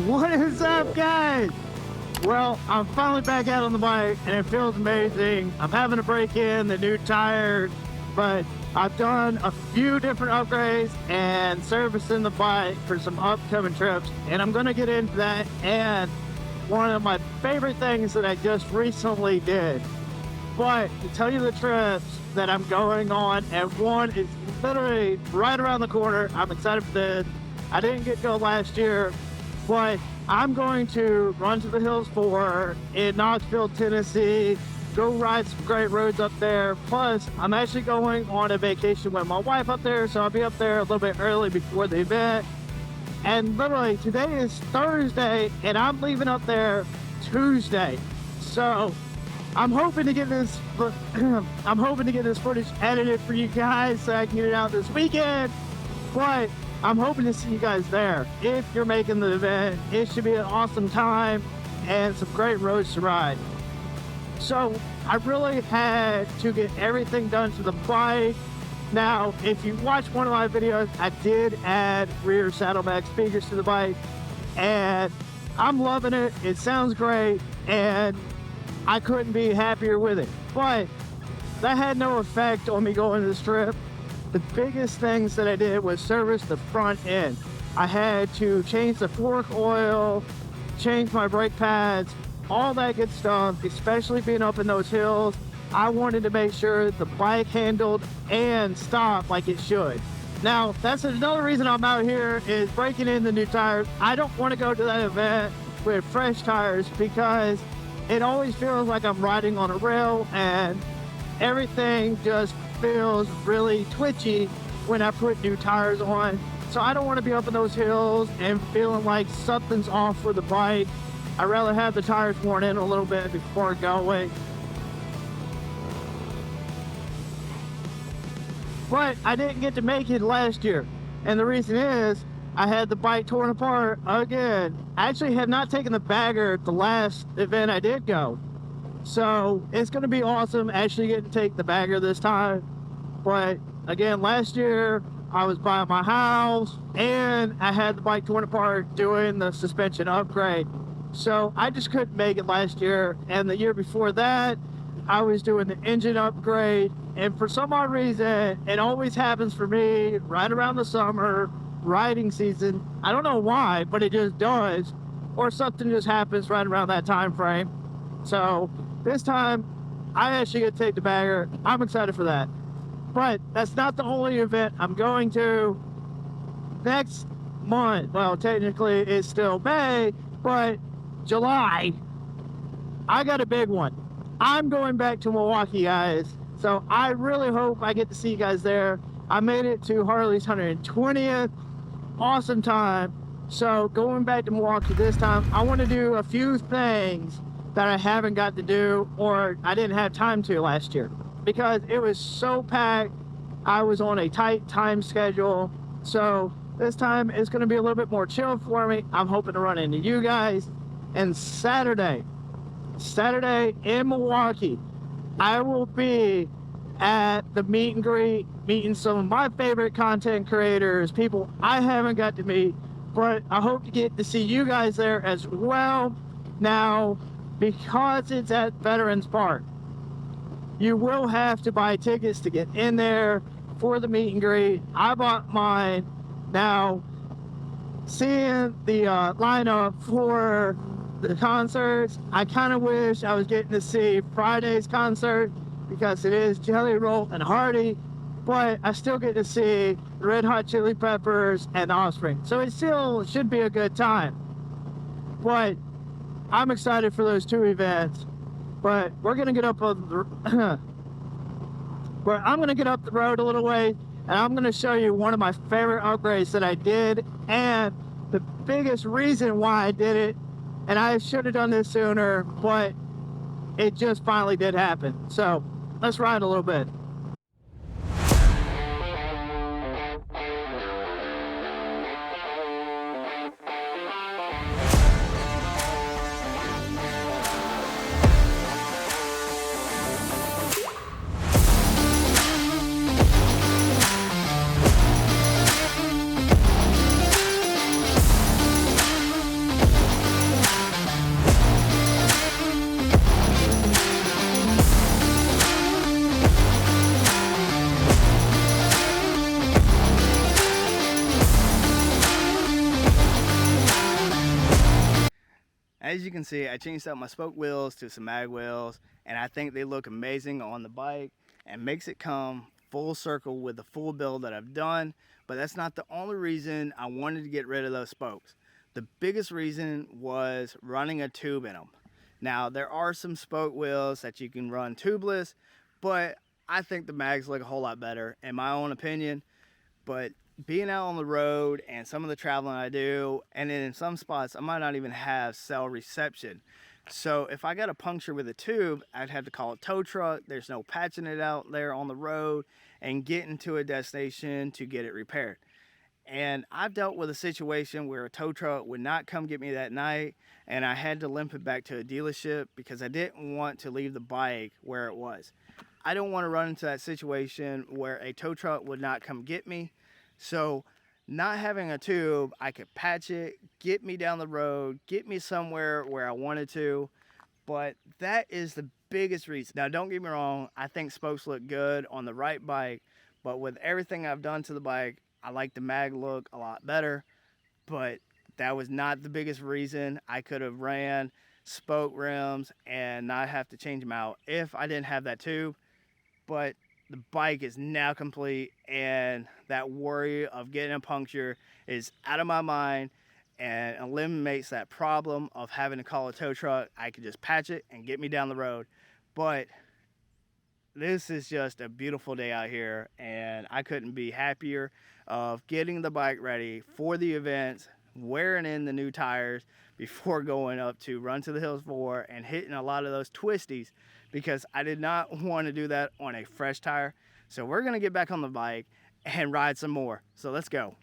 What is up, guys? Well, I'm finally back out on the bike and it feels amazing. I'm having to break in the new tires, but I've done a few different upgrades and servicing the bike for some upcoming trips, and I'm gonna get into that. And one of my favorite things that I just recently did, but to tell you the trips that I'm going on, and one is literally right around the corner. I'm excited for this. I didn't get to go last year, but I'm going to run to the hills in Knoxville, Tennessee, go ride some great roads up there. Plus, I'm actually going on a vacation with my wife up there, so I'll be up there a little bit early before the event. And literally, today is Thursday, and I'm leaving up there Tuesday. So I'm hoping to get this footage edited for you guys so I can get it out this weekend. But I'm hoping to see you guys there. If you're making the event, it should be an awesome time and some great roads to ride. So I really had to get everything done to the bike. Now, if you watch one of my videos, I did add rear saddlebag speakers to the bike, and I'm loving it. It sounds great, and I couldn't be happier with it. But that had no effect on me going to this trip. The biggest things that I did was service the front end. I had to change the fork oil, change my brake pads, all that good stuff, especially being up in those hills. I wanted to make sure the bike handled and stopped like it should. Now, that's another reason I'm out here, is breaking in the new tires. I don't want to go to that event with fresh tires because it always feels like I'm riding on a rail and everything just feels really twitchy when I put new tires on. So I don't want to be up in those hills and feeling like something's off with the bike. I'd rather have the tires worn in a little bit before going. But I didn't get to make it last year, and the reason is I had the bike torn apart again. I actually had not taken the bagger at the last event I did go. So it's going to be awesome actually getting to take the bagger this time. But again, last year I was by my house and I had the bike torn apart doing the suspension upgrade. So I just couldn't make it last year. And the year before that, I was doing the engine upgrade. And for some odd reason, it always happens for me right around the summer riding season. I don't know why, but it just does. Or something just happens right around that time frame. So this time, I actually get to take the bagger. I'm excited for that. But that's not the only event I'm going to. Next month, well, technically it's still May, but July, I got a big one. I'm going back to Milwaukee, guys. So I really hope I get to see you guys there. I made it to Harley's 120th. Awesome time. So going back to Milwaukee this time, I want to do a few things that I haven't got to do or I didn't have time to last year because it was so packed. I was on a tight time schedule. So this time it's going to be a little bit more chill for me. I'm hoping to run into you guys. And Saturday in Milwaukee, I will be at the meet and greet, meeting some of my favorite content creators, people I haven't got to meet, but I hope to get to see you guys there as well. Now, because it's at Veterans Park, you will have to buy tickets to get in there for the meet and greet. I bought mine. Now, seeing the lineup for the concerts, I kind of wish I was getting to see Friday's concert because it is Jelly Roll and Hardy, but I still get to see Red Hot Chili Peppers and Offspring. So it still should be a good time. But I'm excited for those two events. But we're gonna get up on the I'm gonna get up the road a little way, and I'm gonna show you one of my favorite upgrades that I did, and the biggest reason why I did it. And I should have done this sooner, but it just finally did happen. So let's ride a little bit. As you can see, I changed out my spoke wheels to some mag wheels, and I think they look amazing on the bike and makes it come full circle with the full build that I've done. But that's not the only reason I wanted to get rid of those spokes. The biggest reason was running a tube in them. Now, there are some spoke wheels that you can run tubeless, but I think the mags look a whole lot better in my own opinion. But being out on the road and some of the traveling I do, and then in some spots I might not even have cell reception. So if I got a puncture with a tube, I'd have to call a tow truck. There's no patching it out there on the road and getting to a destination to get it repaired. And I've dealt with a situation where a tow truck would not come get me that night, and I had to limp it back to a dealership because I didn't want to leave the bike where it was. I don't want to run into that situation where a tow truck would not come get me. So not having a tube, I could patch it, get me down the road, get me somewhere where I wanted to. But that is the biggest reason. Now, don't get me wrong, I think spokes look good on the right bike, but with everything I've done to the bike, I like the mag look a lot better. But that was not the biggest reason. I could have ran spoke rims and not have to change them out if I didn't have that tube. But the bike is now complete, and that worry of getting a puncture is out of my mind and eliminates that problem of having to call a tow truck. I could just patch it and get me down the road. But this is just a beautiful day out here, and I couldn't be happier of getting the bike ready for the events, wearing in the new tires before going up to Run to the Hills 4 and hitting a lot of those twisties, because I did not want to do that on a fresh tire. So we're going to get back on the bike and ride some more. So let's go.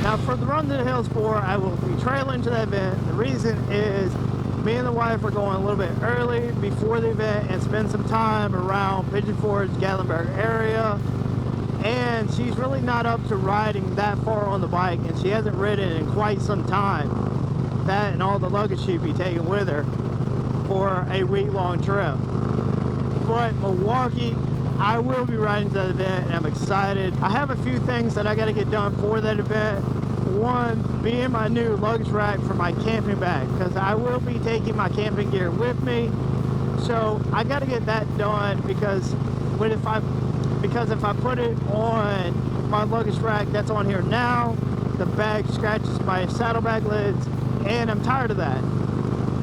Now for the Run to the Hills 4, I will be trailing to that event. The reason is me and the wife are going a little bit early before the event and spend some time around Pigeon Forge, Gatlinburg area. And she's really not up to riding that far on the bike, and she hasn't ridden in quite some time. That and all the luggage she'd be taking with her for a week-long trip. But Milwaukee, I will be riding to that event, and I'm excited. I have a few things that I got to get done for that event. One being my new luggage rack for my camping bag, because I will be taking my camping gear with me. So I got to get that done, because if I put it on my luggage rack that's on here now, the bag scratches my saddlebag lids, and I'm tired of that.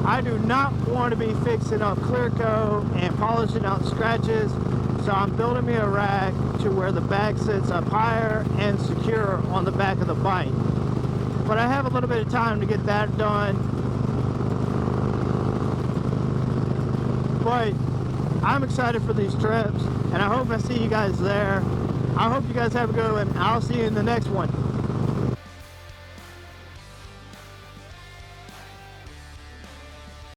I do not want to be fixing up clear coat and polishing out scratches. So I'm building me a rack to where the bag sits up higher and secure on the back of the bike. But I have a little bit of time to get that done. But I'm excited for these trips, and I hope I see you guys there. I hope you guys have a good one. I'll see you in the next one.